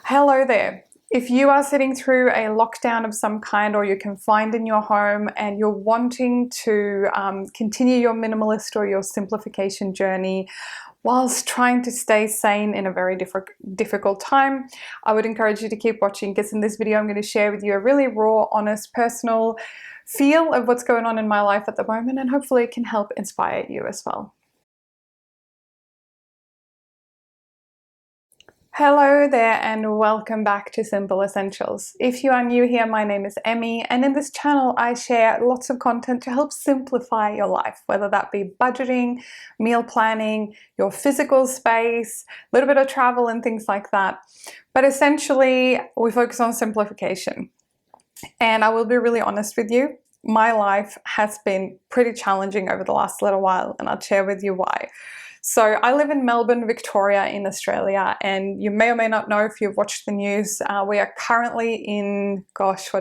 Hello there. If you are sitting through a lockdown of some kind or you're confined in your home and you're wanting to continue your minimalist or your simplification journey whilst trying to stay sane in a very difficult time, I would encourage you to keep watching, because in this video I'm going to share with you a really raw, honest, personal feel of what's going on in my life at the moment, and hopefully it can help inspire you as well. Hello there and welcome back to Simple Essentials. If you are new here, my name is Emmy, and in this channel I share lots of content to help simplify your life, whether that be budgeting, meal planning, your physical space, a little bit of travel and things like that. But essentially we focus on simplification. And I will be really honest with you, my life has been pretty challenging over the last little while, and I'll share with you why. So I live in Melbourne, Victoria in Australia, and you may or may not know if you've watched the news, we are currently in, August,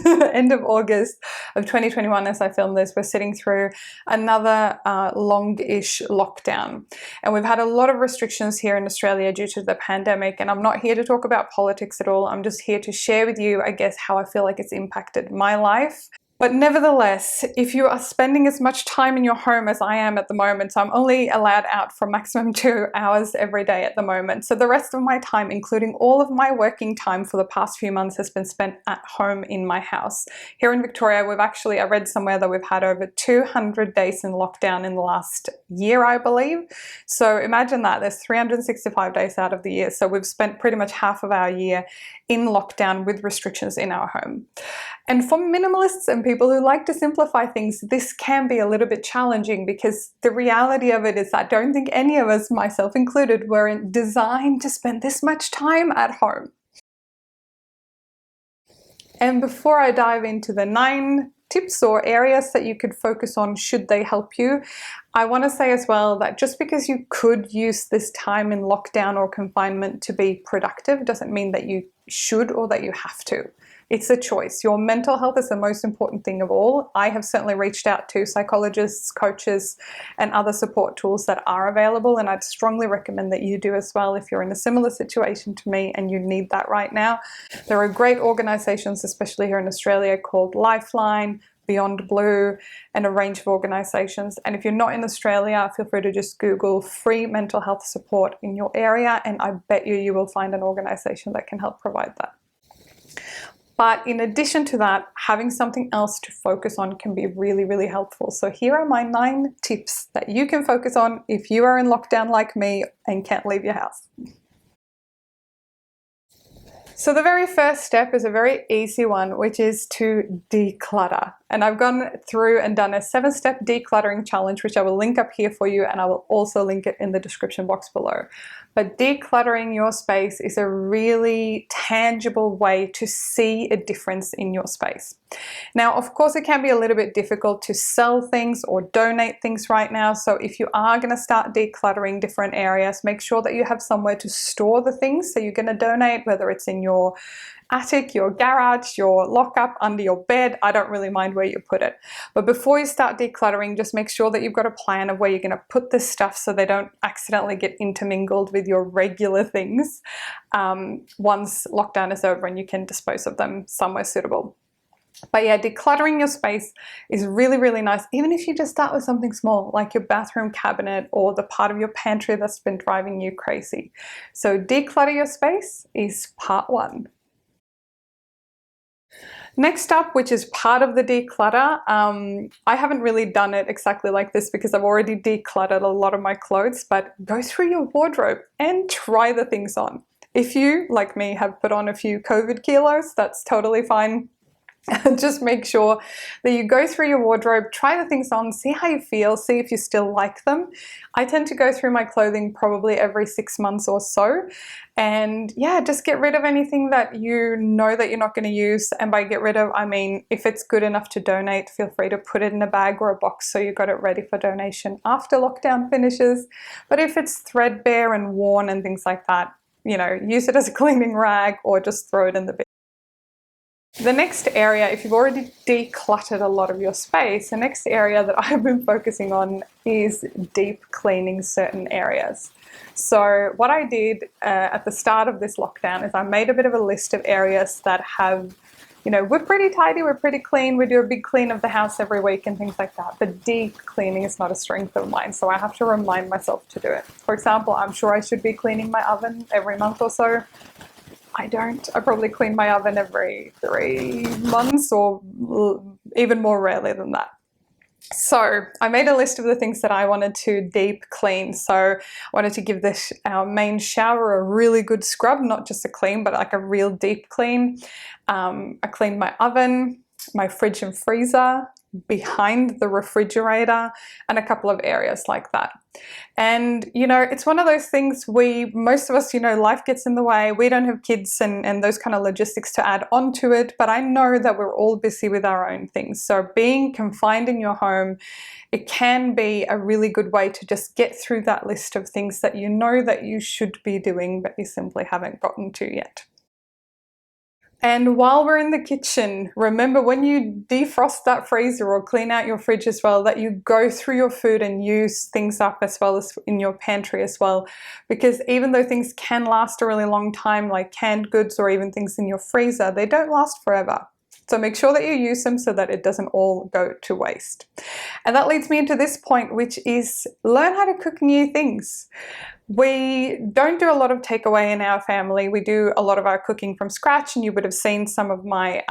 end of August of 2021 as I film this. We're sitting through another long-ish lockdown. And we've had a lot of restrictions here in Australia due to the pandemic, and I'm not here to talk about politics at all. I'm just here to share with you, I guess, how I feel like it's impacted my life. But nevertheless, if you are spending as much time in your home as I am at the moment, so I'm only allowed out for maximum 2 hours every day at the moment. So the rest of my time, including all of my working time for the past few months, has been spent at home in my house. Here in Victoria, I read somewhere that we've had over 200 days in lockdown in the last year, I believe. So imagine that, there's 365 days out of the year. So we've spent pretty much half of our year in lockdown with restrictions in our home. And for minimalists and people who like to simplify things, this can be a little bit challenging, because the reality of it is I don't think any of us, myself included, were designed to spend this much time at home. And before I dive into the 9 tips or areas that you could focus on should they help you, I want to say as well that just because you could use this time in lockdown or confinement to be productive doesn't mean that you should or that you have to. It's a choice. Your mental health is the most important thing of all. I have certainly reached out to psychologists, coaches, and other support tools that are available, and I'd strongly recommend that you do as well if you're in a similar situation to me and you need that right now. There are great organizations, especially here in Australia, called Lifeline, Beyond Blue, and a range of organizations. And if you're not in Australia, feel free to just Google free mental health support in your area, and I bet you will find an organization that can help provide that. But in addition to that, having something else to focus on can be really, really helpful. So here are my 9 tips that you can focus on if you are in lockdown like me and can't leave your house. So the very first step is a very easy one, which is to declutter. And I've gone through and done a 7-step decluttering challenge, which I will link up here for you, and I will also link it in the description box below. But decluttering your space is a really tangible way to see a difference in your space. Now, of course, it can be a little bit difficult to sell things or donate things right now. So if you are going to start decluttering different areas, make sure that you have somewhere to store the things that you're going to donate, whether it's in your attic, your garage, your lockup, under your bed. I don't really mind where you put it. But before you start decluttering, just make sure that you've got a plan of where you're going to put this stuff so they don't accidentally get intermingled with your regular things once lockdown is over and you can dispose of them somewhere suitable. But yeah, decluttering your space is really, really nice, even if you just start with something small like your bathroom cabinet or the part of your pantry that's been driving you crazy. So declutter your space is part 1. Next up, which is part of the declutter, I haven't really done it exactly like this because I've already decluttered a lot of my clothes, but go through your wardrobe and try the things on. If you, like me, have put on a few COVID kilos, that's totally fine. Just make sure that you go through your wardrobe, try the things on, see how you feel, see if you still like them. I tend to go through my clothing probably every 6 months or so. And yeah, just get rid of anything that you know that you're not going to use. And by get rid of, I mean, if it's good enough to donate, feel free to put it in a bag or a box so you've got it ready for donation after lockdown finishes. But if it's threadbare and worn and things like that, you know, use it as a cleaning rag or just throw it in the bin. The next area, if you've already decluttered a lot of your space, the next area that I've been focusing on is deep cleaning certain areas. So what I did at the start of this lockdown is I made a bit of a list of areas that have, you know, we're pretty tidy, we're pretty clean, we do a big clean of the house every week and things like that. But deep cleaning is not a strength of mine, so I have to remind myself to do it. For example, I'm sure I should be cleaning my oven every month or so. I don't. I probably clean my oven every 3 months or even more rarely than that. So I made a list of the things that I wanted to deep clean. So I wanted to give this our main shower a really good scrub, not just a clean, but like a real deep clean. I cleaned my oven, my fridge and freezer, behind the refrigerator, and a couple of areas like that. And you know, it's one of those things most of us, you know, life gets in the way. We don't have kids and those kind of logistics to add on to it, but I know that we're all busy with our own things. So being confined in your home, it can be a really good way to just get through that list of things that you know that you should be doing, but you simply haven't gotten to yet. And while we're in the kitchen, remember when you defrost that freezer or clean out your fridge as well, that you go through your food and use things up as well as in your pantry as well. Because even though things can last a really long time, like canned goods or even things in your freezer, they don't last forever. So make sure that you use them so that it doesn't all go to waste. And that leads me into this point, which is learn how to cook new things. We don't do a lot of takeaway in our family. We do a lot of our cooking from scratch, and you would have seen some of my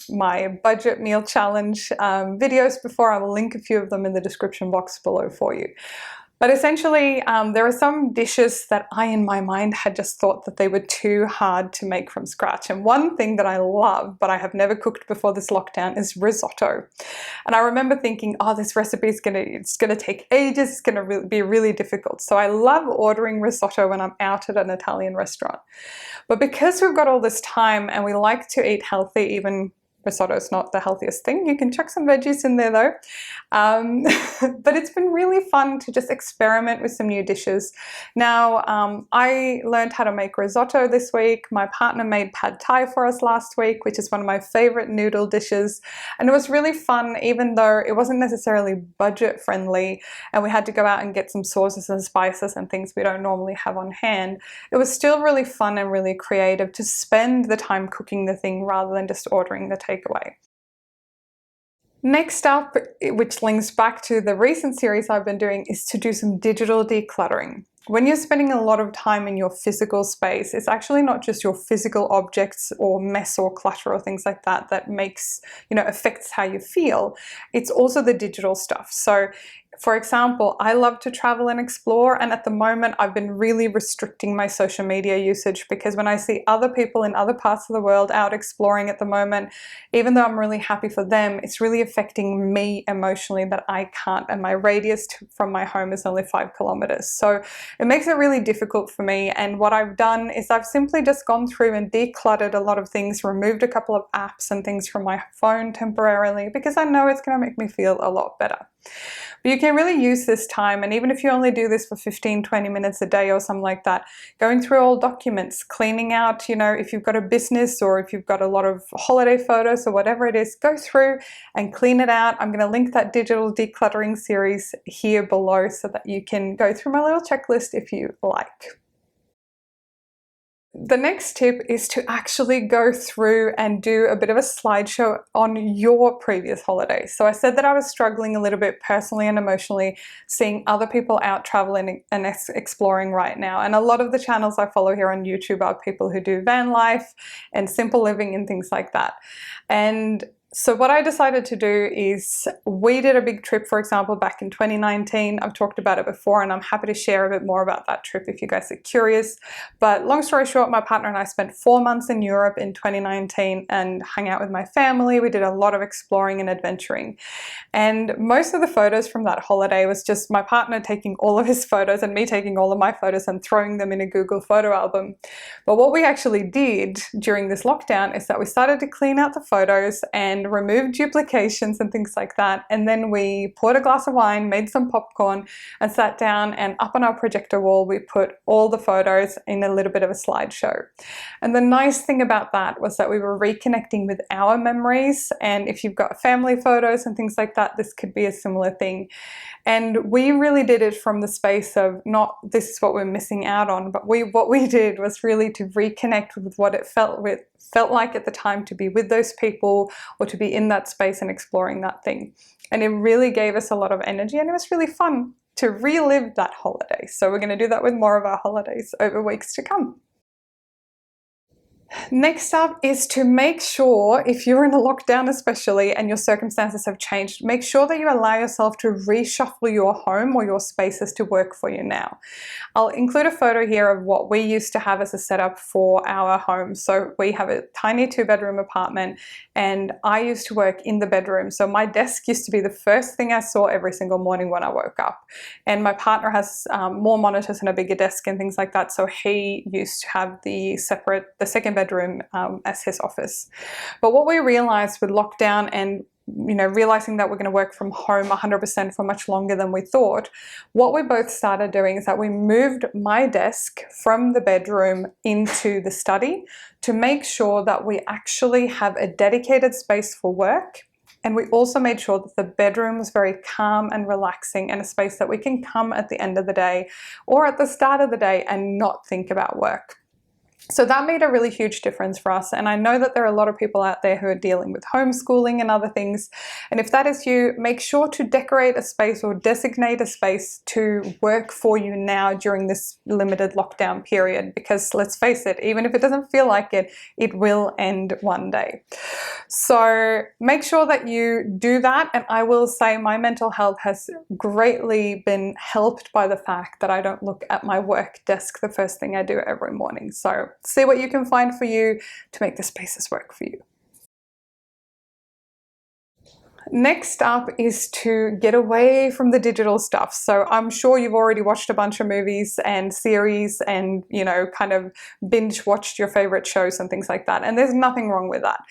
my budget meal challenge videos before. I will link a few of them in the description box below for you. But essentially, there are some dishes that I, in my mind, had just thought that they were too hard to make from scratch. And one thing that I love, but I have never cooked before this lockdown, is risotto. And I remember thinking, oh, this recipe is gonna take ages, it's gonna be really difficult. So I love ordering risotto when I'm out at an Italian restaurant. But because we've got all this time and we like to eat healthy, even risotto is not the healthiest thing. You can chuck some veggies in there though. But it's been really fun to just experiment with some new dishes. Now, I learned how to make risotto this week. My partner made pad thai for us last week, which is one of my favorite noodle dishes. And it was really fun, even though it wasn't necessarily budget friendly and we had to go out and get some sauces and spices and things we don't normally have on hand. It was still really fun and really creative to spend the time cooking the thing rather than just ordering the takeaway. Next up, which links back to the recent series I've been doing, is to do some digital decluttering. When you're spending a lot of time in your physical space, it's actually not just your physical objects or mess or clutter or things like that that makes, you know, affects how you feel. It's also the digital stuff. So for example, I love to travel and explore, and at the moment I've been really restricting my social media usage because when I see other people in other parts of the world out exploring at the moment, even though I'm really happy for them, it's really affecting me emotionally that I can't, and my radius from my home is only 5 kilometers. So it makes it really difficult for me, and what I've done is I've simply just gone through and decluttered a lot of things, removed a couple of apps and things from my phone temporarily because I know it's going to make me feel a lot better. But you can really use this time, and even if you only do this for 15-20 minutes a day or something like that, going through old documents, cleaning out, you know, if you've got a business or if you've got a lot of holiday photos or whatever it is, go through and clean it out. I'm going to link that digital decluttering series here below so that you can go through my little checklist if you like. The next tip is to actually go through and do a bit of a slideshow on your previous holidays. So I said that I was struggling a little bit personally and emotionally seeing other people out traveling and exploring right now. And a lot of the channels I follow here on YouTube are people who do van life and simple living and things like that. And so what I decided to do is we did a big trip, for example, back in 2019. I've talked about it before and I'm happy to share a bit more about that trip if you guys are curious. But long story short, my partner and I spent 4 months in Europe in 2019 and hung out with my family. We did a lot of exploring and adventuring. And most of the photos from that holiday was just my partner taking all of his photos and me taking all of my photos and throwing them in a Google photo album. But what we actually did during this lockdown is that we started to clean out the photos and and removed duplications and things like that. And then we poured a glass of wine, made some popcorn, and sat down, and up on our projector wall we put all the photos in a little bit of a slideshow. And the nice thing about that was that we were reconnecting with our memories, and if you've got family photos and things like that, this could be a similar thing. And we really did it from the space of not this is what we're missing out on, but what we did was really to reconnect with what it felt like at the time to be with those people or to be in that space and exploring that thing. And it really gave us a lot of energy, and it was really fun to relive that holiday. So we're going to do that with more of our holidays over weeks to come. Next up is to make sure, if you're in a lockdown especially and your circumstances have changed, make sure that you allow yourself to reshuffle your home or your spaces to work for you now. I'll include a photo here of what we used to have as a setup for our home. So we have a tiny 2-bedroom apartment, and I used to work in the bedroom. So my desk used to be the first thing I saw every single morning when I woke up. And my partner has more monitors and a bigger desk and things like that. So he used to have the second bedroom as his office. But what we realized with lockdown and realizing that we're going to work from home 100% for much longer than we thought, what we both started doing is that we moved my desk from the bedroom into the study to make sure that we actually have a dedicated space for work. And we also made sure that the bedroom was very calm and relaxing, and a space that we can come at the end of the day or at the start of the day and not think about work. So that made a really huge difference for us, and I know that there are a lot of people out there who are dealing with homeschooling and other things, and if that is you, make sure to decorate a space or designate a space to work for you now during this limited lockdown period, because let's face it, even if it doesn't feel like it, it will end one day. So make sure that you do that, and I will say my mental health has greatly been helped by the fact that I don't look at my work desk the first thing I do every morning. So see what you can find for you to make the spaces work for you. Next up is to get away from the digital stuff. So I'm sure you've already watched a bunch of movies and series and, kind of binge watched your favorite shows and things like that. And there's nothing wrong with that.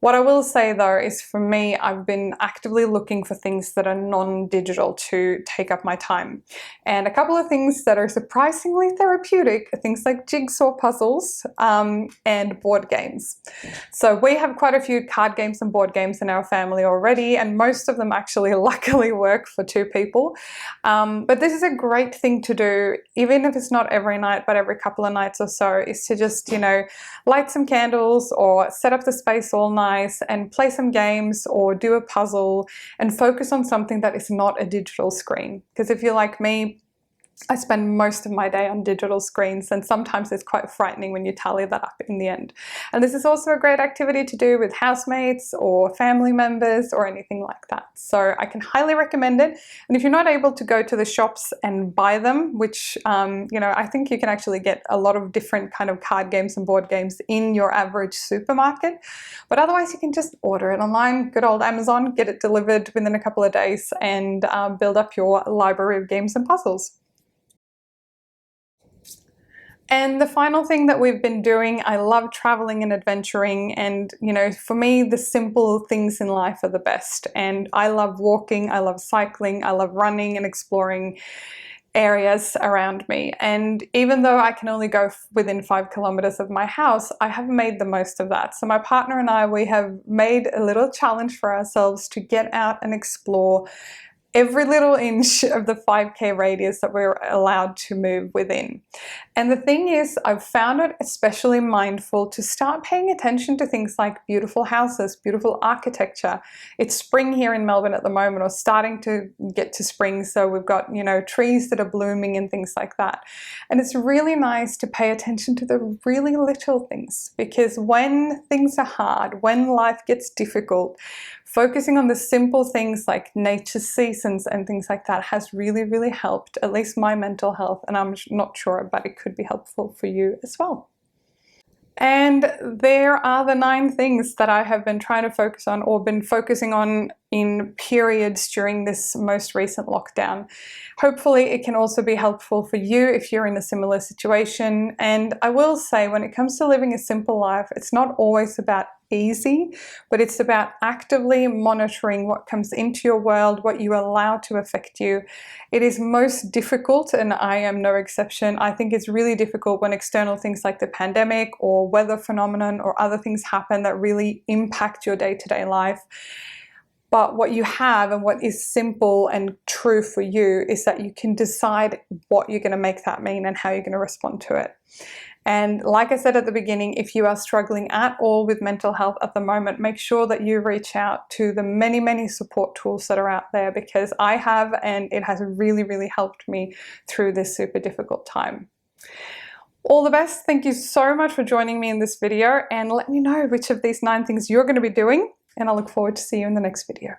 What I will say though is, for me, I've been actively looking for things that are non-digital to take up my time. And a couple of things that are surprisingly therapeutic are things like jigsaw puzzles and board games. So we have quite a few card games and board games in our family already, and most of them actually luckily work for 2 people. But this is a great thing to do, even if it's not every night, but every couple of nights or so, is to just, light some candles or set up the space all night and play some games or do a puzzle and focus on something that is not a digital screen. Because if you're like me, I spend most of my day on digital screens, and sometimes it's quite frightening when you tally that up in the end. And this is also a great activity to do with housemates or family members or anything like that. So I can highly recommend it. And if you're not able to go to the shops and buy them, which, I think you can actually get a lot of different kind of card games and board games in your average supermarket. But otherwise you can just order it online, good old Amazon, get it delivered within a couple of days, and build up your library of games and puzzles. And the final thing that we've been doing, I love traveling and adventuring, and for me the simple things in life are the best. And I love walking, I love cycling, I love running and exploring areas around me. And even though I can only go within 5 kilometers of my house, I have made the most of that. So my partner and I, we have made a little challenge for ourselves to get out and explore every little inch of the 5K radius that we're allowed to move within. And the thing is, I've found it especially mindful to start paying attention to things like beautiful houses, beautiful architecture. It's spring here in Melbourne at the moment, or starting to get to spring, so we've got, trees that are blooming and things like that. And it's really nice to pay attention to the really little things, because when things are hard, when life gets difficult, focusing on the simple things like nature seasons and things like that has really, really helped, at least my mental health, and I'm not sure, but it could be helpful for you as well. And there are the 9 things that I have been trying to focus on, or been focusing on in periods during this most recent lockdown. Hopefully it can also be helpful for you if you're in a similar situation. And I will say, when it comes to living a simple life, it's not always about easy, but it's about actively monitoring what comes into your world, what you allow to affect you. It is most difficult, and I am no exception. I think it's really difficult when external things like the pandemic or weather phenomenon or other things happen that really impact your day-to-day life. But what you have and what is simple and true for you is that you can decide what you're going to make that mean and how you're going to respond to it. And like I said at the beginning, if you are struggling at all with mental health at the moment, make sure that you reach out to the many, many support tools that are out there, because I have, and it has really, really helped me through this super difficult time. All the best. Thank you so much for joining me in this video, and let me know which of these 9 things you're going to be doing, and I look forward to seeing you in the next video.